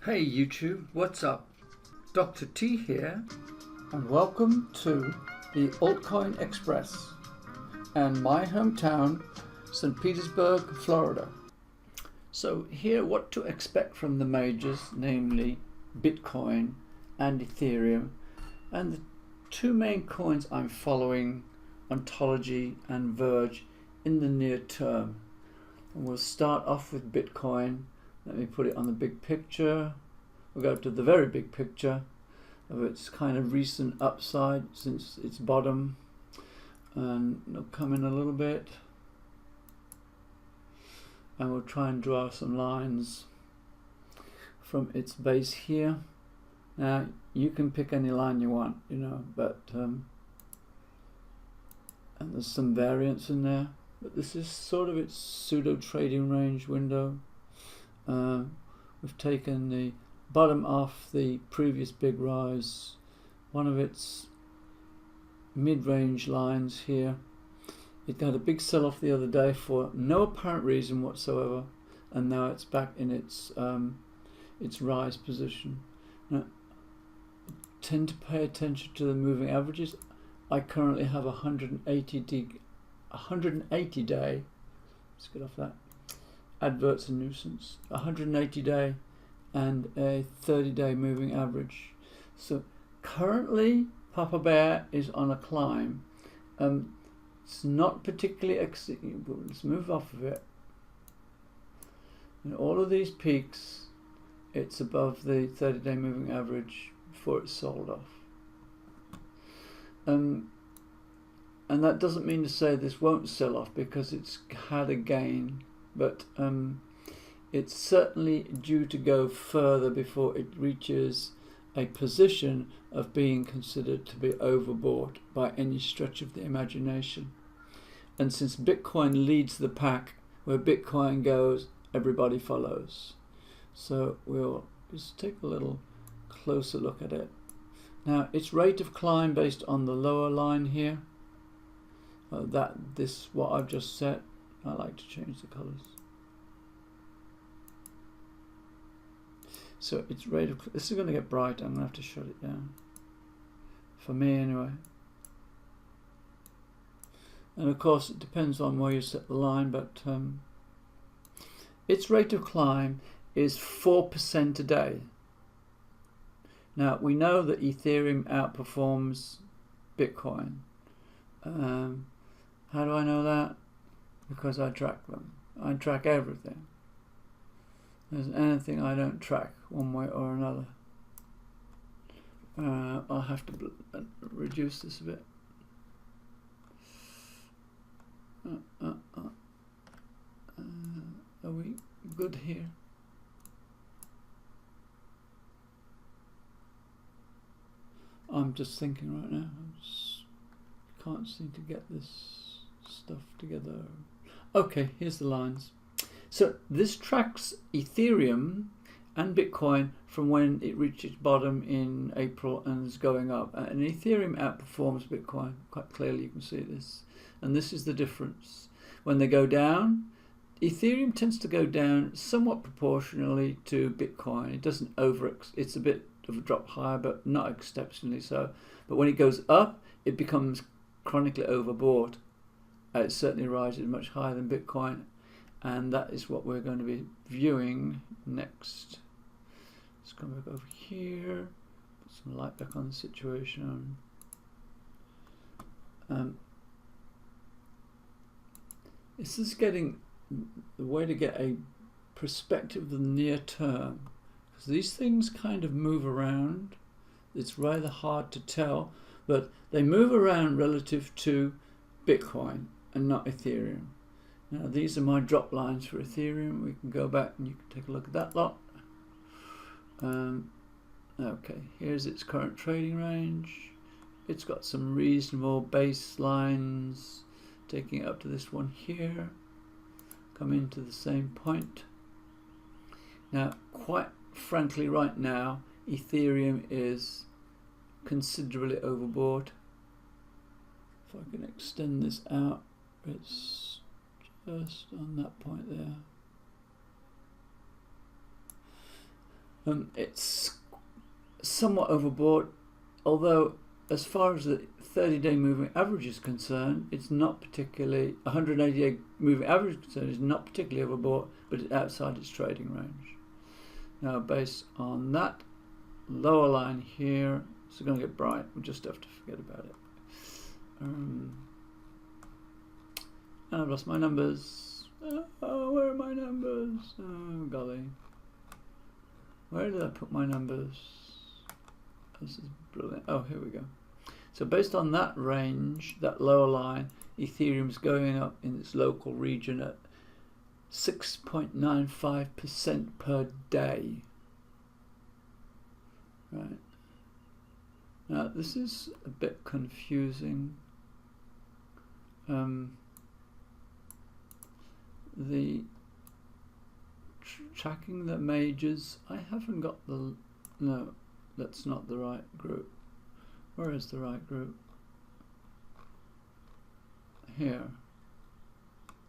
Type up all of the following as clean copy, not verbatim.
Hey YouTube, what's up? Dr. T here, and welcome to the ALTCOIN Express and my hometown, St. Petersburg, Florida. So here, what to expect from the majors, namely BitCOIN and Ethereum, and the two main coins I'm following, ONTOLOGY and VERGE, in the near term. And we'll start off with BitCOIN. Let me put it on the big picture. We'll go to the very big picture of its kind of recent upside since its bottom, and it'll come in a little bit, and we'll try and draw some lines from its base here. Now you can pick any line you want, but and there's some variance in there, but this is sort of its pseudo trading range window. We've taken the bottom off the previous big rise, one of its mid-range lines here. It got a big sell-off the other day for no apparent reason whatsoever, and now it's back in its rise position. Now, I tend to pay attention to the moving averages. I currently have 180 day. Let's get off that. Adverts and nuisance. 180 day and a 30-day moving average. So currently Papa Bear is on a climb. It's not particularly but let's move off of it. In all of these peaks, it's above the 30-day moving average before it's sold off. And that doesn't mean to say this won't sell off, because it's had a gain, but it's certainly due to go further before it reaches a position of being considered to be overbought by any stretch of the imagination. And since Bitcoin leads the pack, where Bitcoin goes, everybody follows. So we'll just take a little closer look at it. Now, its rate of climb based on the lower line here, what I've just set, I like to change the colors. So its rate of, this is going to get bright, I'm going to have to shut it down. For me anyway. And of course it depends on where you set the line, but its rate of climb is 4% a day. Now we know that Ethereum outperforms Bitcoin. How do I know that? Because I track them. I track everything. There's anything I don't track one way or another. I'll have to reduce this a bit. Are we good here? I'm just thinking right now. Can't seem to get this stuff together. Okay, here's the lines. So this tracks Ethereum and Bitcoin from when it reached its bottom in April and is going up. And Ethereum outperforms Bitcoin. Quite clearly you can see this. And this is the difference. When they go down, Ethereum tends to go down somewhat proportionally to Bitcoin. It doesn't it's a bit of a drop higher, but not exceptionally so. But when it goes up, it becomes chronically overbought. It certainly rises much higher than Bitcoin, and that is what we're going to be viewing next. Let's come back over here, put some light back on the situation. This is getting the way to get a perspective of the near term, because these things kind of move around. It's rather hard to tell, but they move around relative to Bitcoin and not Ethereum. Now these are my drop lines for Ethereum. We can go back and you can take a look at that lot. Okay, here's its current trading range. It's got some reasonable baselines, taking it up to this one here, come into the same point. Now, quite frankly, right now, Ethereum is considerably overbought. If I can extend this out, it's just on that point there. It's somewhat overbought, although as far as the 30-day moving average is concerned, it's not particularly, 180-day moving average is concerned, is not particularly overbought, but it's outside its trading range. Now, based on that lower line here, it's going to get bright. We'll just have to forget about it. And I've lost my numbers. Oh, where are my numbers? Oh, golly. Where did I put my numbers? This is brilliant. Oh, here we go. So based on that range, that lower line, Ethereum's going up in its local region at 6.95% per day. Right. Now this is a bit confusing. The tracking the majors, I haven't got the, no, that's not the right group. Where is the right group? Here.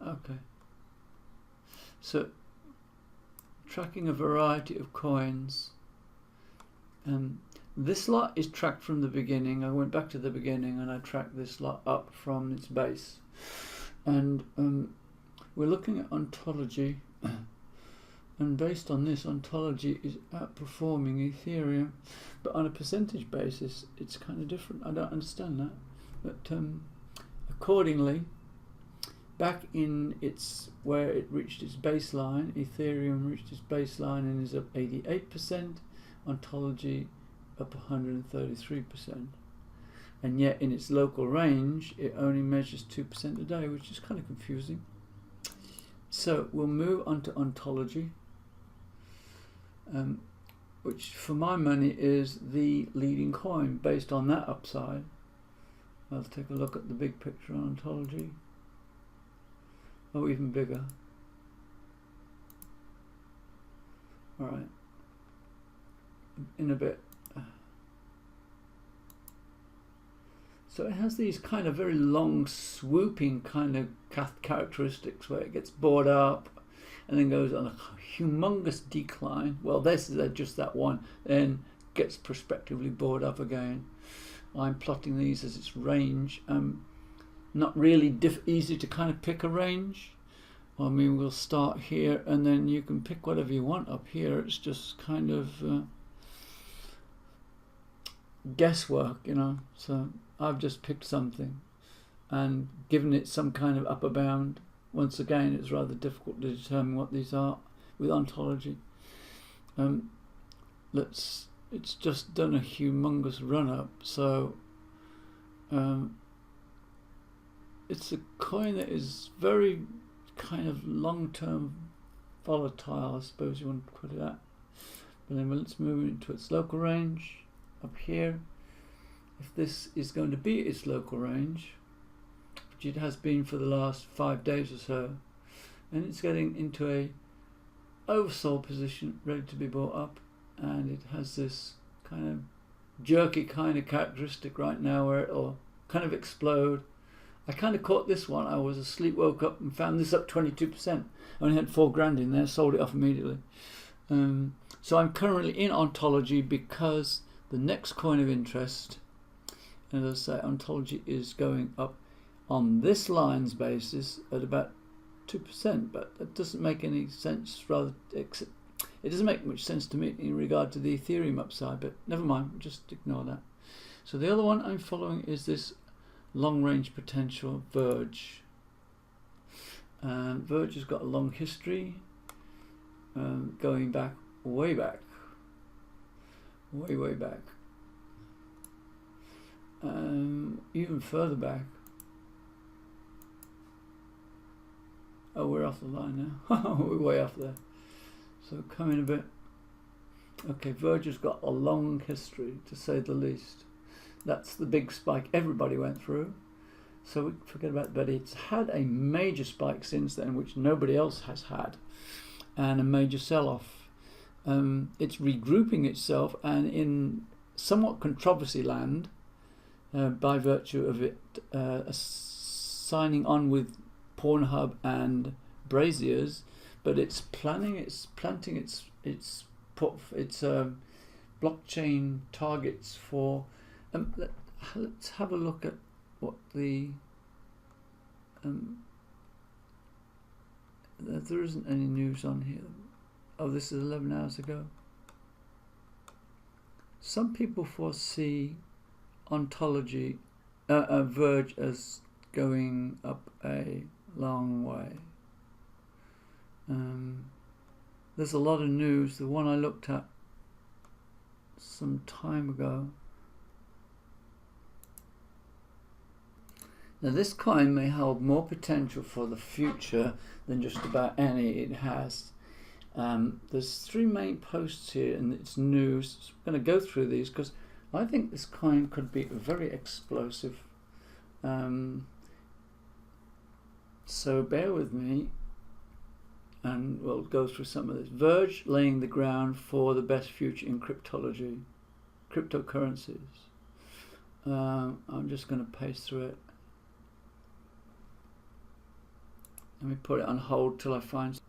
Okay. So tracking a variety of coins. This lot is tracked from the beginning. I went back to the beginning and I tracked this lot up from its base. And we're looking at ontology. And based on this, ontology is outperforming Ethereum. But on a percentage basis, it's kind of different. I don't understand that. But accordingly, back in its where it reached its baseline, Ethereum reached its baseline and is up 88%. Ontology up 133%. And yet in its local range, it only measures 2% a day, which is kind of confusing. So we'll move on to ontology. Which for my money is the leading coin. Based on that upside, I'll take a look at the big picture on ontology. Oh, even bigger. Alright, in a bit. So it has these kind of very long swooping kind of characteristics where it gets bored up and then goes on a humongous decline. Well, this is just that one, then gets prospectively bored up again. I'm plotting these as its range. Not really easy to kind of pick a range. I mean, we'll start here and then you can pick whatever you want up here. It's just kind of guesswork, you know. So I've just picked something and given it some kind of upper bound. Once again, it's rather difficult to determine what these are with ontology. It's just done a humongous run up, so it's a coin that is very kind of long-term volatile, I suppose you want to put it at. But then let's move into its local range up here. If this is going to be its local range, which it has been for the last 5 days or so, and it's getting into a oversold position ready to be bought up, and it has this kind of jerky kind of characteristic right now where it'll kind of explode. I kind of caught this one. I was asleep, woke up and found this up 22%. I only had 4 grand in there, sold it off immediately. So I'm currently in ontology because the next coin of interest, and as I say, ontology is going up on this line's basis at about 2%, but that doesn't make any sense. Rather, it doesn't make much sense to me in regard to the Ethereum upside, but never mind, just ignore that. So the other one I'm following is this long-range potential, VERGE. VERGE has got a long history, going back, way back, even further back. Oh, we're off the line now. We're way off there. So come in a bit. Okay, VERGE has got a long history, to say the least. That's the big spike everybody went through. So we forget about it, but it's had a major spike since then, which nobody else has had, and a major sell-off. It's regrouping itself, and in somewhat controversy land, by virtue of it signing on with Pornhub and Braziers, but it's planting its blockchain targets for. Let's have a look at what the. There isn't any news on here. Oh, this is 11 hours ago. Some people foresee ontology, Verge as going up a long way. There's a lot of news. The one I looked at some time ago. Now this coin may hold more potential for the future than just about any it has. There's 3 main posts here and it's news. So I'm going to go through these because I think this coin could be very explosive. So bear with me and we'll go through some of this. Verge laying the ground for the best future in cryptology, cryptocurrencies. I'm just going to paste through it. Let me put it on hold till I find.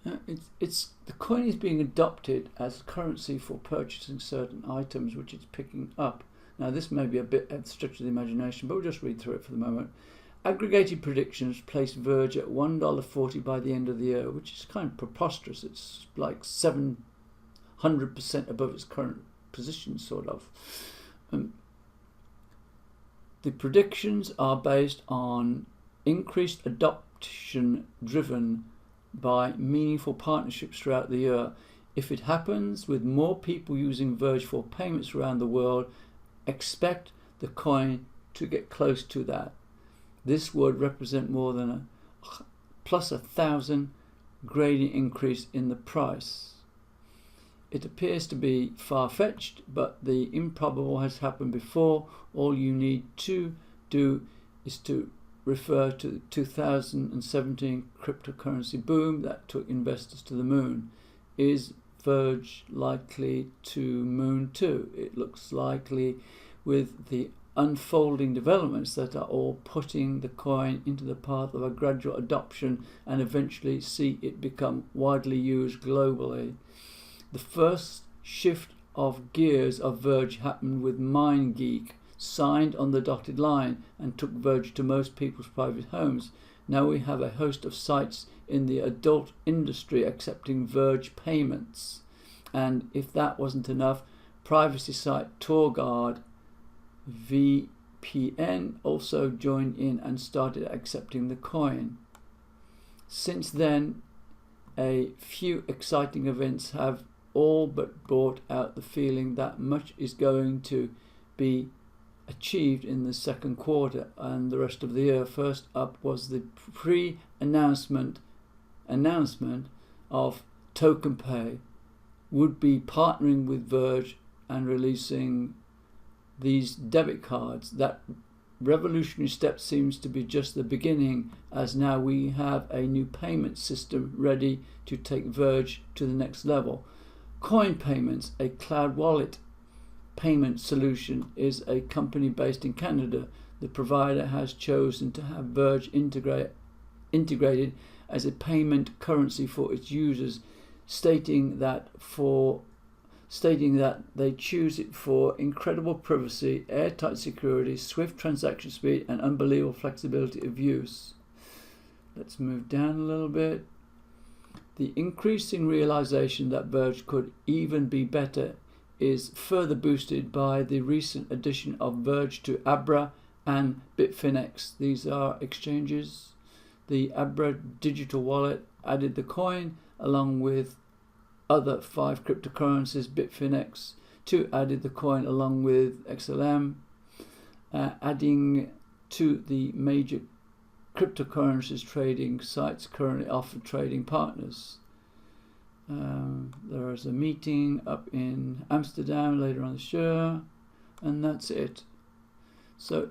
The coin is being adopted as currency for purchasing certain items, which it's picking up. Now this may be a bit at the stretch of the imagination, but we'll just read through it for the moment. Aggregated predictions place Verge at $1.40 by the end of the year, which is kind of preposterous. It's like 700% above its current position, sort of. The predictions are based on increased adoption driven by meaningful partnerships throughout the year. If it happens with more people using Verge for payments around the world, expect the coin to get close to that. This would represent more than a plus 1,000 gradient increase in the price. It appears to be far-fetched, but the improbable has happened before. All you need to do is to refer to the 2017 cryptocurrency boom that took investors to the moon. Is Verge likely to moon too? It looks likely, with the unfolding developments that are all putting the coin into the path of a gradual adoption and eventually see it become widely used globally. The first shift of gears of Verge happened with MindGeek, signed on the dotted line and took Verge to most people's private homes. Now we have a host of sites in the adult industry accepting Verge payments. And if that wasn't enough, privacy site TourGuard VPN also joined in and started accepting the coin. Since then, a few exciting events have all but brought out the feeling that much is going to be achieved in the second quarter and the rest of the year. First up was the pre-announcement of TokenPay would be partnering with Verge and releasing these debit cards. That revolutionary step seems to be just the beginning, as now we have a new payment system ready to take Verge to the next level. Coin Payments, a cloud wallet payment solution, is a company based in Canada. The provider has chosen to have Verge integrated as a payment currency for its users, stating that they choose it for incredible privacy, airtight security, swift transaction speed, and unbelievable flexibility of use. Let's move down a little bit. The increasing realization that Verge could even be better is further boosted by the recent addition of Verge to Abra and Bitfinex. These are exchanges. The Abra digital wallet added the coin along with other 5 cryptocurrencies. Bitfinex 2 added the coin along with XLM, adding to the major cryptocurrencies trading sites currently offer trading partners. There is a meeting up in Amsterdam later on this year, and that's it. So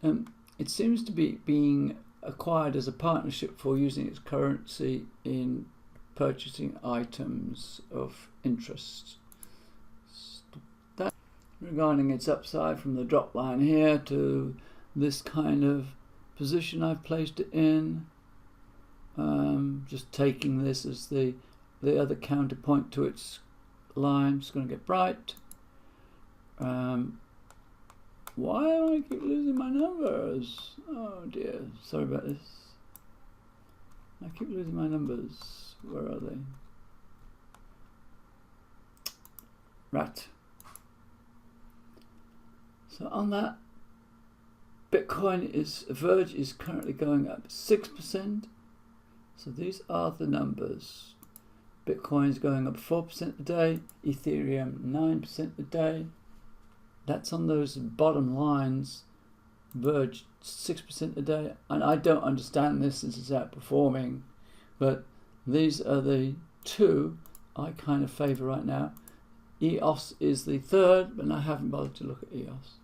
it seems to be being acquired as a partnership for using its currency in purchasing items of interest. That regarding its upside from the drop line here to this kind of position I've placed it in, just taking this as the the other counterpoint to its line. It's going to get bright. Why do I keep losing my numbers? Oh dear, sorry about this. I keep losing my numbers. Where are they? Right. So on that, VERGE is currently going up 6%. So these are the numbers. Bitcoin is going up 4% a day, Ethereum 9% a day. That's on those bottom lines. VERGE 6% a day, and I don't understand this since it's outperforming, but these are the two I kind of favor right now. EOS is the third, but I haven't bothered to look at EOS.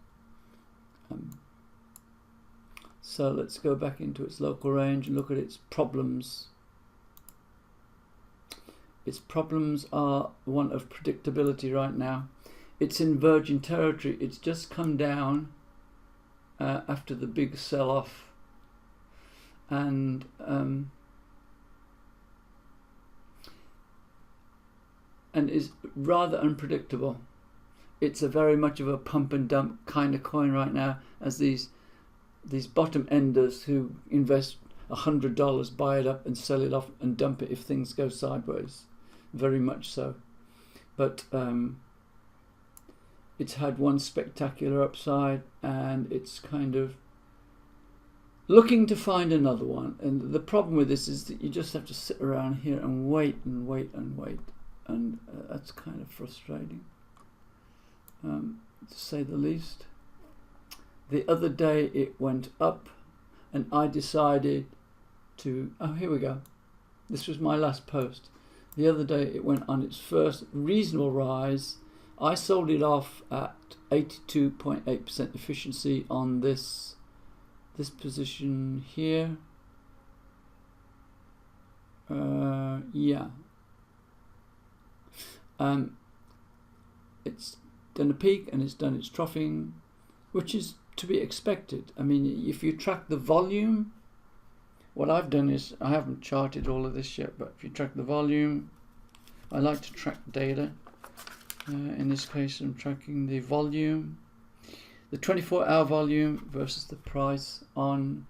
So let's go back into its local range and look at its problems. Its problems are one of predictability right now. It's in virgin territory. It's just come down after the big sell-off, and is rather unpredictable. It's a very much of a pump and dump kind of coin right now, as these bottom enders who invest $100 buy it up and sell it off and dump it if things go sideways. Very much so. But it's had one spectacular upside, and it's kind of looking to find another one. And the problem with this is that you just have to sit around here and wait and wait and wait, and that's kind of frustrating, to say the least. The other day it went up, and I decided to, oh, here we go. This was my last post. The other day it went on its first reasonable rise. I sold it off at 82.8% efficiency on this position here. Yeah. It's done a peak and it's done its troughing, which is to be expected. I mean, if you track the volume, what I've done is, I haven't charted all of this yet, but if you track the volume, I like to track data. In this case, I'm tracking the volume, the 24-hour volume versus the price on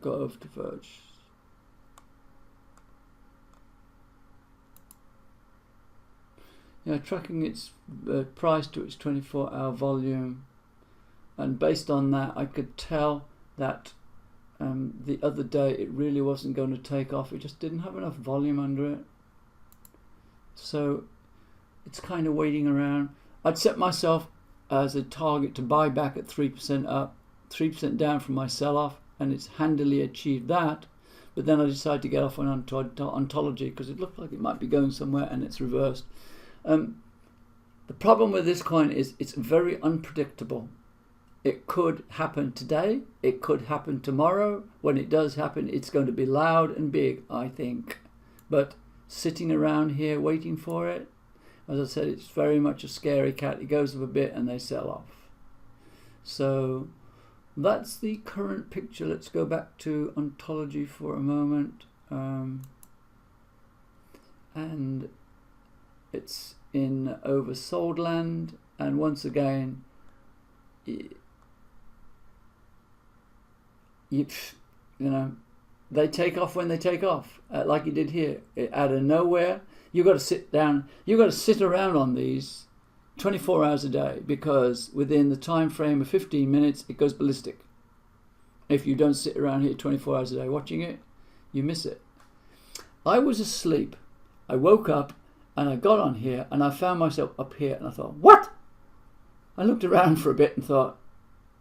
go over to VERGE. Yeah, tracking its price to its 24-hour volume, and based on that, I could tell that the other day it really wasn't going to take off. It just didn't have enough volume under it, so it's kind of waiting around. I'd set myself as a target to buy back at 3% up, 3% down from my sell-off, and it's handily achieved that. But then I decided to get off on Ontology because it looked like it might be going somewhere, and it's reversed. The problem with this coin is it's very unpredictable. It could happen today, it could happen tomorrow. When it does happen, it's going to be loud and big, I think. But sitting around here waiting for it, as I said, it's very much a scary cat. It goes up a bit and they sell off. So that's the current picture. Let's go back to Ontology for a moment. And it's in oversold land, and once again, you know, they take off when they take off, like you did here. Out of nowhere, you got to sit down. You got to sit around on these 24 hours a day, because within the time frame of 15 minutes, it goes ballistic. If you don't sit around here 24 hours a day watching it, you miss it. I was asleep. I woke up and I got on here and I found myself up here, and I thought, what? I looked around for a bit and thought,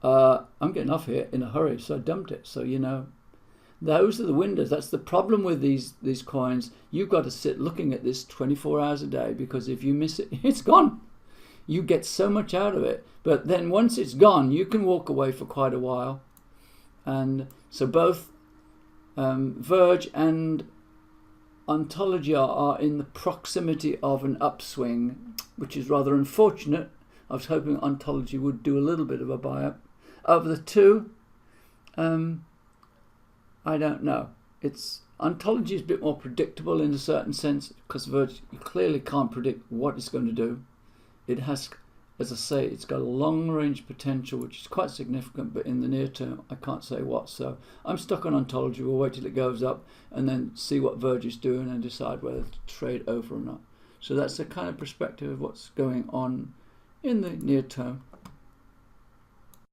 I'm getting off here in a hurry, so I dumped it. So, you know, those are the windows. That's the problem with these coins. You've got to sit looking at this 24 hours a day, because if you miss it, it's gone. You get so much out of it. But then once it's gone, you can walk away for quite a while. And so both VERGE and Ontology are in the proximity of an upswing, which is rather unfortunate. I was hoping Ontology would do a little bit of a buy up. Of the two, I don't know. Ontology is a bit more predictable in a certain sense, because VERGE, you clearly can't predict what it's going to do. It has, as I say, it's got a long range potential which is quite significant, but in the near term I can't say what. So I'm stuck on Ontology. We'll wait till it goes up and then see what VERGE is doing and decide whether to trade over or not. So that's the kind of perspective of what's going on in the near term.